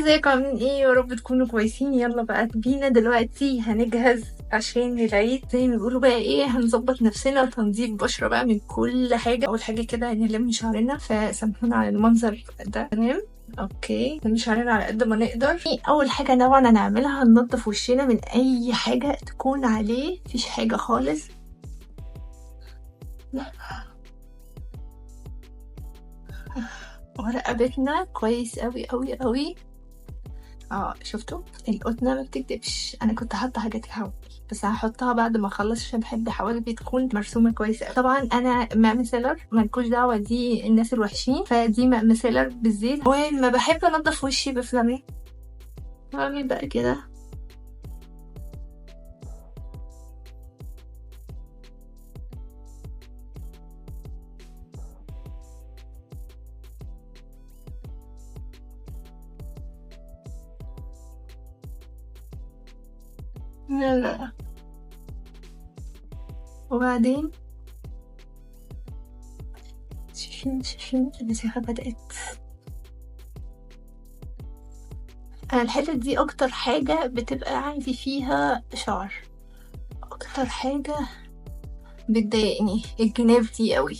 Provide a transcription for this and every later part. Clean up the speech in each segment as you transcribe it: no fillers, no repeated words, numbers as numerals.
ازيكم عاملين ايه؟ يا رب تكونوا كويسين. يلا بقى بينا دلوقتي هنجهز عشان العيد زي ما بيقولوا بقى ايه، هنظبط نفسنا تنظيف بشرة بقى من كل حاجة. اول حاجة كده هنلم شعرنا، فسامحونا على المنظر ده. تمام اوكي، نلم شعرنا على قد ما نقدر. اول حاجة طبعا هنعملها هننضف وشنا من اي حاجة تكون عليه، مفيش حاجة خالص. ورقبتنا كويس قوي قوي قوي. شفتوا القطنة ما بتكدبش، انا كنت حاطه حاجات الحواجب بس هحطها بعد ما اخلص عشان بحب حواجبي تكون مرسومه كويس قوي. طبعا انا ماء ميسيلر مالكوش دعوه، دي الناس الوحشين، فدي ماء ميسيلر بالزيت. وما بحب انضف وشي بفلامي بعمل بقى كده. لا وبعدين شايفين المساحه بدات. انا الحتة دي اكتر حاجه بتبقى عندي فيها شعر، اكتر حاجه بتضايقني الجناب دي قوي.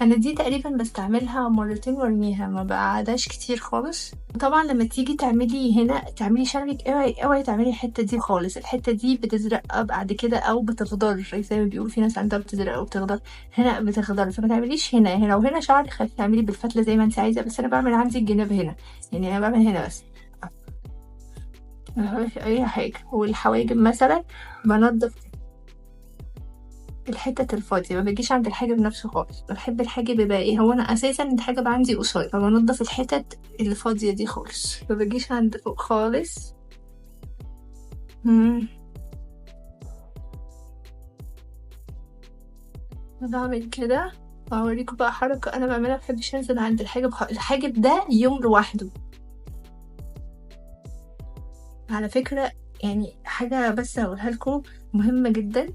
انا دي تقريبا بستعملها مرتين وارميها، ما بقعدهاش كتير خالص. طبعا لما تيجي تعملي هنا تعملي شعرك اوعي تعملي الحته دي خالص، الحته دي بتزرق بعد كده او بتخضر زي ما بيقولوا، في ناس عندها بتزرق او بتخضر، هنا بتخضر. فما تعمليش هنا وهنا شعرك، خلي تعملي بالفتله زي ما انت عايزه، بس انا بعمل عندي الجناب هنا، يعني انا بعمل هنا بس، ما بعملش اي حاجه. والحواجب مثلا بنضف الحتة الفاضية، ما بجيش عند الحاجب نفسه خالص، بحب الحاجب يبقى ايه، هو انا اساسا الحاجب عندي قصير، فبنضف الحتت اللي فاضية دي خالص، ما بجيش عند فوق خالص. بعمل كده. هوريكم بقى حركة انا بعملها، مبحبش انزل عند الحاجب الحاجب ده يوم لوحده على فكرة. يعني حاجة بس هقولها لكم مهمة جدا،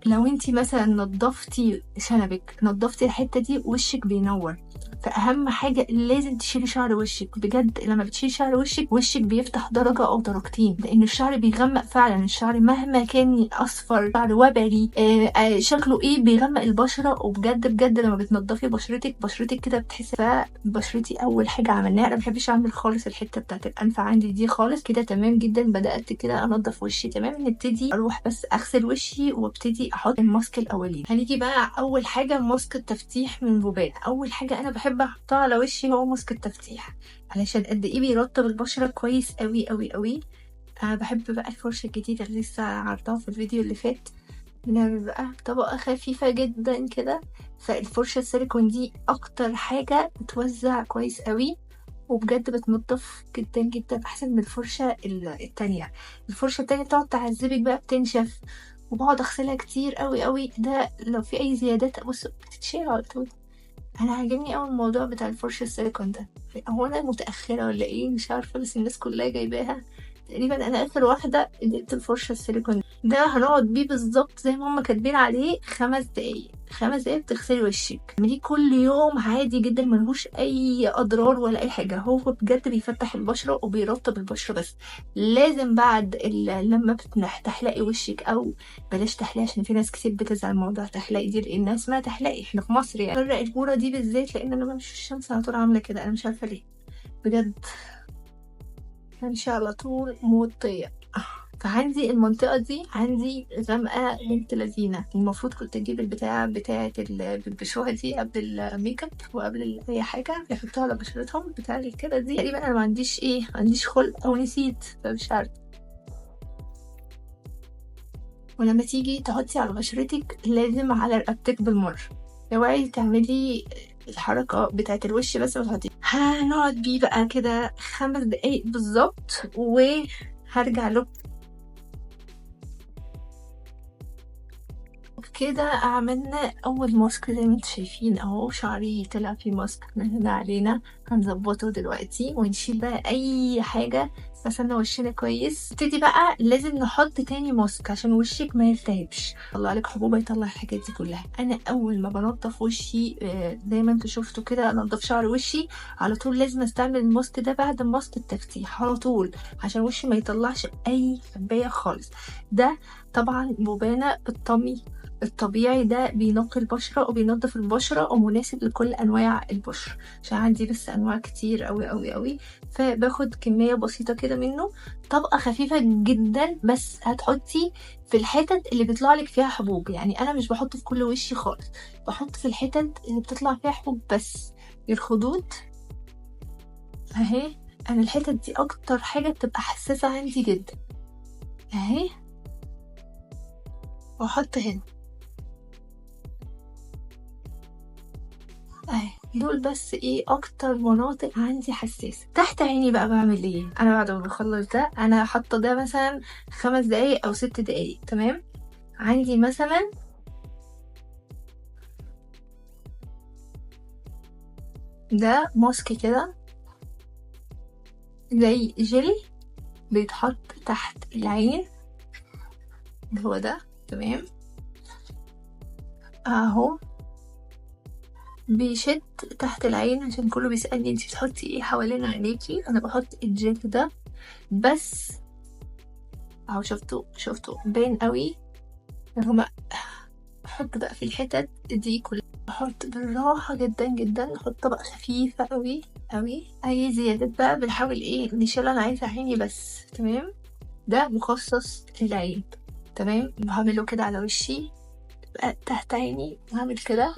لو انتي مثلا نضفتي شنبك، نضفتي الحتة دي، وشك بينور. فأهم حاجة لازم تشيلي شعر وشك بجد، لما بتشيلي شعر وشك بيفتح درجة أو درجتين، لأن الشعر بيغمق فعلا. الشعر مهما كان أصفر، شعر وبري، شكله ايه، بيغمق البشرة. وبجد بجد لما بتنضفي بشرتك كده بتحسي. فبشرتي أول حاجة عملناها، أنا مبحبش أعمل خالص الحتة بتاعت الأنف عندي دي خالص، كده تمام جدا. بدأت كده أنضف وشي تمام، نبتدي أروح بس أغسل وشي وابتدي أحط الماسك الأولين. هنيجي بقى أول حاجة ماسك التفتيح من بوبان. أول حاجة أنا بحب احطها على وشي هو ماسك التفتيح، علشان قد ايه بيرطب البشره كويس قوي قوي قوي. انا بحب بقى الفرشه الجديده اللي لسه عرضتها في الفيديو اللي فات، بنعمل بقى طبقه خفيفه جدا كده. فالفرشه السيليكون دي اكتر حاجه بتوزع كويس قوي، وبجد بتنضف جدا جدا، احسن من الفرشه التانية. الفرشه التانية بتقعد تعذبك بقى، بتنشف، وبقعد اغسلها كتير قوي قوي. ده لو في اي زيادات بصوا بتتشيل على طول. انا عاجبني اوي الموضوع بتاع الفرشة السيليكون ده. هو انا متأخرة ولا ايه مش عارفة، بس الناس كلها جايباها تقريبا. انا اخر واحدة جبت الفرشة السيليكون ده. هنقعد بيه بالظبط زي ما هما كاتبين عليه 5 دقايق. 5 دقايق بتغسلي وشك، تعمليه كل يوم عادي جدا، ملهوش اي اضرار ولا اي حاجة. هو بجد بيفتح البشرة وبيرطب البشرة، بس لازم بعد لما تحلقي وشك، او بلاش تحليق عشان في ناس كتير بتزعل موضوع تحليق دي، لان اسمها تحليق احنا في مصر يعني. فرق الكوره دي بالذات، لان انا بمشي في الشمس على طول عامله كده، انا مش عارفه ليه بجد، همشي على طول موطيه. فعندي المنطقة دي عندي غامقة بنت لذينة. المفروض كنت اجيب البتاعة بتاعة البشوة دي قبل الميك اب وقبل اي حاجة يحطوها على بشرتهم بتاع كده دي. تقريبا انا ما عنديش خلق او نسيت، فمش عارفة. ولما تيجي تحطي على بشرتك لازم على رقبتك بالمرة، اوعي تعملي الحركة بتاعت الوش بس وتحطي. هنقعد بيه بقى كده 5 دقايق بالظبط، وهرجع له كده. عملنا اول ماسك زي ما انتم شايفين اهو، شعري طلع فيه ماسك من هنا علينا. هنظبطه دلوقتي ونشيل بقى اي حاجة غسلنا وشنا كويس، نبتدي بقى لازم نحط تاني ماسك عشان وشك ما يلتهبش. طلع لك حبوب، يطلع الحاجات دي كلها. انا اول ما بنضف وشي زي ما انتوا شفتوا كده، انضف شعر وشي على طول لازم استعمل الماسك ده بعد ماسك التفتيح على طول، عشان وشي ما يطلعش اي حبايه خالص. ده طبعا مبانة الطمي الطبيعي، ده بينقي البشرة وبينظف البشرة ومناسب لكل أنواع البشرة، عشان عندي بس أنواع كتير أوي، فباخد كمية بسيطة كده منه، طبقة خفيفة جدا بس هتحطي في الحتت اللي بيطلعلك فيها حبوب. يعني أنا مش بحط في كل وشي خالص، بحط في الحتت اللي بتطلع فيها حبوب بس. الخدود اهي، أنا الحتت دي أكتر حاجة بتبقى حساسة عندي جدا اهي، واحط هنا اهي. دول بس ايه اكتر مناطق عندي حساسه. تحت عيني بقى بعمل ايه؟ انا بعد ما بخلص ده انا حاطه ده مثلا 5 دقايق او 6 دقايق، تمام. عندي مثلا ده ماسك كده زي جيلي بيتحط تحت العين، اللي هو ده، تمام. اهو بيشد تحت العين، عشان كله بيسألني انتي بتحطي ايه حوالين عينيكي. انا بحط الجل ده بس اهو، شفتوا باين قوي. هما بحط بقى في الحتت دي كلها، بحط بالراحة جدا جدا، احط طبقة خفيفة قوي قوي. اي زيادات بقى بنحاول ايه نشيلها، انا عايزة عيني بس، تمام. ده مخصص للعين، تمام. بعمله كده على وشي، بقى تحت عيني بعمل كده،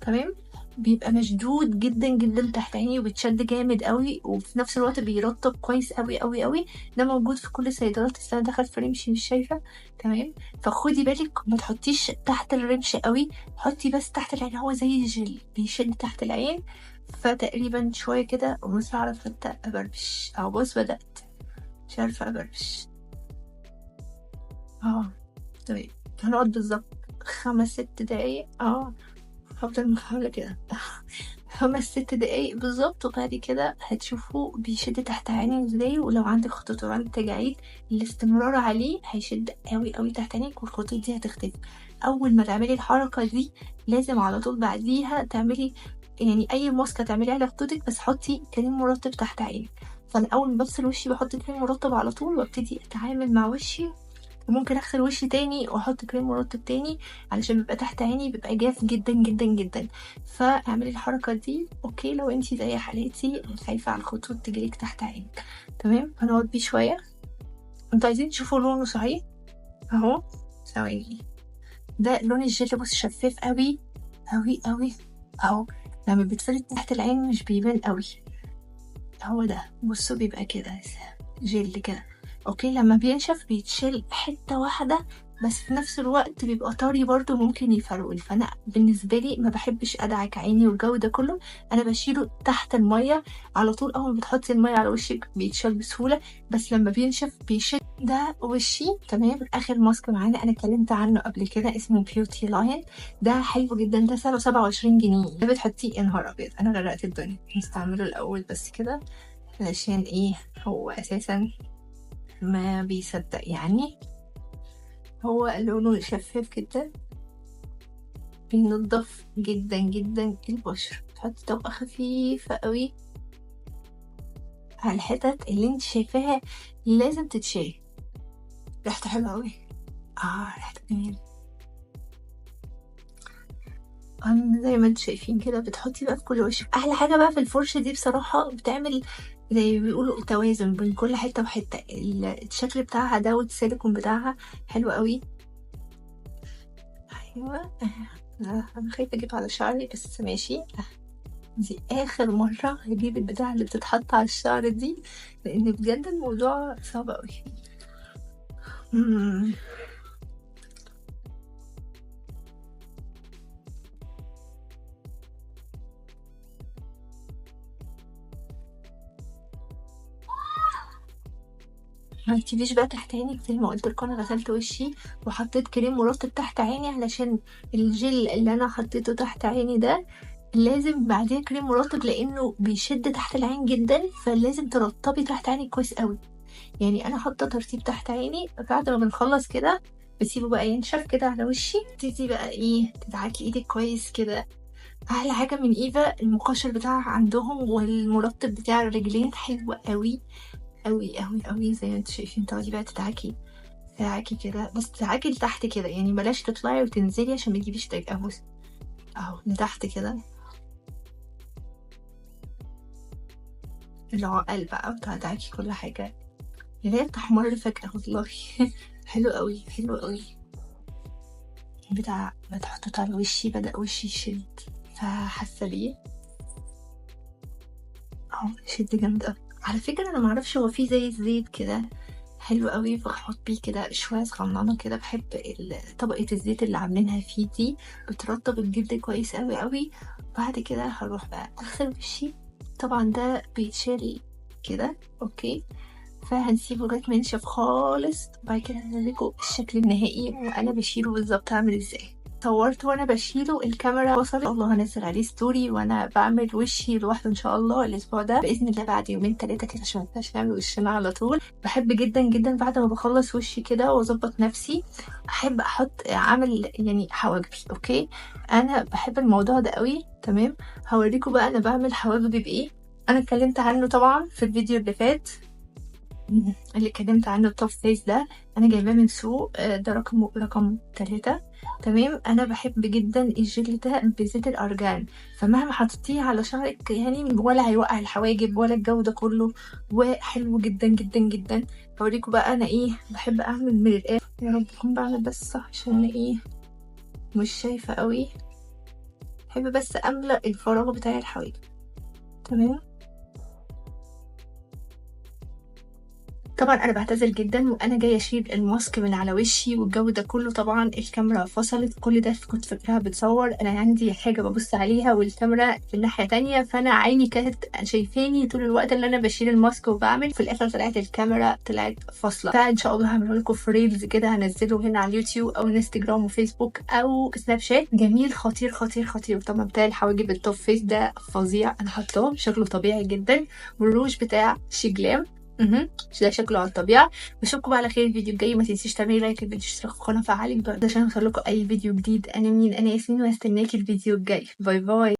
تمام. بيبقى مشدود جدا جدا تحت عيني وبيتشد جامد قوي، وفي نفس الوقت بيرطب كويس قوي قوي قوي. ده موجود في كل الصيدليات، السنه دخلت في رمشي مش شايفه، تمام. فخدي بالك ما تحطيش تحت الرمش قوي، حطي بس تحت العين، هو زي الجل بيشد تحت العين. فتقريبا شويه كده ومش هعرف حتى ابربش، او بص بدات مش عارفه ابربش. تمام. هنقعد بالظبط 5 6 دقايق، هفضل محاولة كده 5 6 دقايق بالظبط، وبعد كده هتشوفوا بيشد تحت عيني ازاي. ولو عندك خطوط وعندك تجاعيد، الاستمرار عليه هيشد قوي قوي تحت عينيك، والخطوط دي هتختفي. اول ما تعملي الحركة دي لازم على طول بعديها تعملي يعني اي ماسكة تعمليها على خطوطك، بس حطي كريم مرطب تحت عينك. فانا اول ما بغسل وشي بحط كريم مرطب على طول، وابتدي اتعامل مع وشي، وممكن اغسل وشي تاني واحط كريم مرطب تاني، علشان بيبقى تحت عيني بيبقى جاف جدا جدا جدا. فاعملي الحركه دي اوكي لو انتي زي حالتي خايفه على الخطوط تجيلك تحت عينك، تمام. هنقعد بيه شويه. انتوا عايزين تشوفوا لونه صحيح اهو، ثواني. ده لون الجل، بص شفاف قوي قوي قوي اهو، لما بيتفرد تحت العين مش بيبان قوي. هو ده بصوا بيبقى كده جل كده، اوكي. لما بينشف بيتشيل حتة واحدة بس، في نفس الوقت بيبقى طري برضو، ممكن يفرول. فانا بالنسبة لي ما بحبش ادعك عيني والجو ده كله، انا بشيله تحت المية على طول. اول ما بتحطي المية على وشك بيتشال بسهولة، بس لما بينشف بيشد. ده وشي، تمام. اخر ماسك معانا انا اتكلمت عنه قبل كده، اسمه بيوتي لاين. ده حلو جدا، ده سعره 27 جنيه. ده بتحطيه يا نهار ابيض، انا غرقت الدنيا. هستعمله الاول بس كده، علشان ايه؟ هو اساسا ما بيصدق يعني، هو لونه شفاف جدا، بينضف جدا جدا البشرة. تحط طبقة خفيفة قوي على الحتت اللي انت شايفاها لازم تتشال. ريحته حلوة قوي، ريحته جميلة. زي ما انتوا شايفين كده، بتحطي بقى في كل وش. احلى حاجة بقى في الفرشة دي بصراحة، بتعمل زي ما بيقولوا توازن بين كل حتة وحتة. الشكل بتاعها ده والسيليكون بتاعها حلو قوي. ايوه انا خايفة اجيب على شعري بس ماشي. دي اخر مرة هجيب البتاع اللي بتتحط على الشعر دي، لان بجد الموضوع صعب قوي. ما تسيبيش بقى تحت عينك، زي ما قلت لكم انا غسلت وشي وحطيت كريم مرطب تحت عيني، علشان الجل اللي انا حطيته تحت عيني ده لازم بعدين كريم مرطب، لانه بيشد تحت العين جدا، فلازم ترطبي تحت عينك كويس قوي. يعني انا حاطه ترطيب تحت عيني. بعد ما بنخلص كده بسيبه بقى ينشف كده على وشي، تبتدي بقى ايه تدعكي ايدك كويس كده. احلى حاجه من ايفا المقشر بتاعها عندهم، والمرطب بتاع الرجلين حلو قوي قوي قوي قوي زي ما انتوا شايفين. تقعدي بقى تدعكي كده، بس تدعكي لتحت كده يعني، بلاش تطلعي وتنزلي عشان ما تجيبيش تاج. اهو لتحت كده العقل بقى، وتدعكي كل حاجه اللي هي بتحمر فجأة والله. حلو قوي حلو قوي. بتاع ما تحطط على وشي بدأ وشي يشد، فحاسة بيه اهو شد جامد قوي. على فكرة انا معرفش هو فيه زي الزيت كده حلو قوي، بحط بيه كده شوية صغننة كده. بحب طبقة الزيت اللي عاملينها فيه دي، بترطب الجلد كويس قوي قوي. بعد كده هروح بقى اغسل وشي. طبعا ده بيتشال كده اوكي، فهنسيبه لغاية ما ينشف خالص. وبعد كده هنوريكم الشكل النهائي وانا بشيله بالظبط عامل ازاي. صورت وانا بشيله، الكاميرا وصلت. الله هنزل عليه ستوري وانا بعمل وشي لوحده ان شاء الله الاسبوع ده باذن الله، بعد يومين 3 كده، عشان مينفعش نعمل وشنا على طول. بحب جدا جدا بعد ما بخلص وشي كده واظبط نفسي، احب احط اعمل يعني حواجبي. اوكي انا بحب الموضوع ده قوي. تمام هوريكم بقى انا بعمل حواجبي بايه. انا اتكلمت عنه طبعا في الفيديو اللي فات، اللي اتكلمت عنه التوب فيس ده. انا جايباه من سوق، ده رقم 3. تمام انا بحب جدا الجل ده بزيت الارجان، فمهما حطيتيه على شعرك يعني ولا هيوقع الحواجب ولا الجو ده كله، وحلو جدا جدا جدا. هوريكم بقى انا ايه بحب اعمل من الاخر. يا رب اكون بعمل بس صح عشان أنا ايه مش شايفه قوي. بحب بس املأ الفراغ بتاع الحواجب. تمام طبعا انا بعتذر جدا وانا جايه اشيل الماسك من على وشي والجو ده كله. طبعا الكاميرا فصلت، كل ده كنت فاكراها بتصور، انا عندي حاجه ببص عليها والكاميرا في الناحيه تانية، فانا عيني كانت شايفاني طول الوقت اللي انا بشيل الماسك وبعمل. في الاخر طلعت الكاميرا طلعت فاصله. فان شاء الله هعمل لكم في ريلز كده، هنزله هنا على اليوتيوب او انستجرام وفيسبوك او سناب شات. جميل خطير خطير خطير. طبعا بتاع الحواجب التوب فيس ده فظيع، انا حاطاه شكله طبيعي جدا. والروج بتاع شيجلام ده شكله على الطبيعة. بشوفكم بقى على خير الفيديو الجاي. ما تنسيش تعملي لايك للفيديو، اشتراك في القناة، فعلي الجرس عشان يوصلكوا اي فيديو جديد. انا مين؟ انا ياسمين، وهستناكي الفيديو الجاي. باي باي.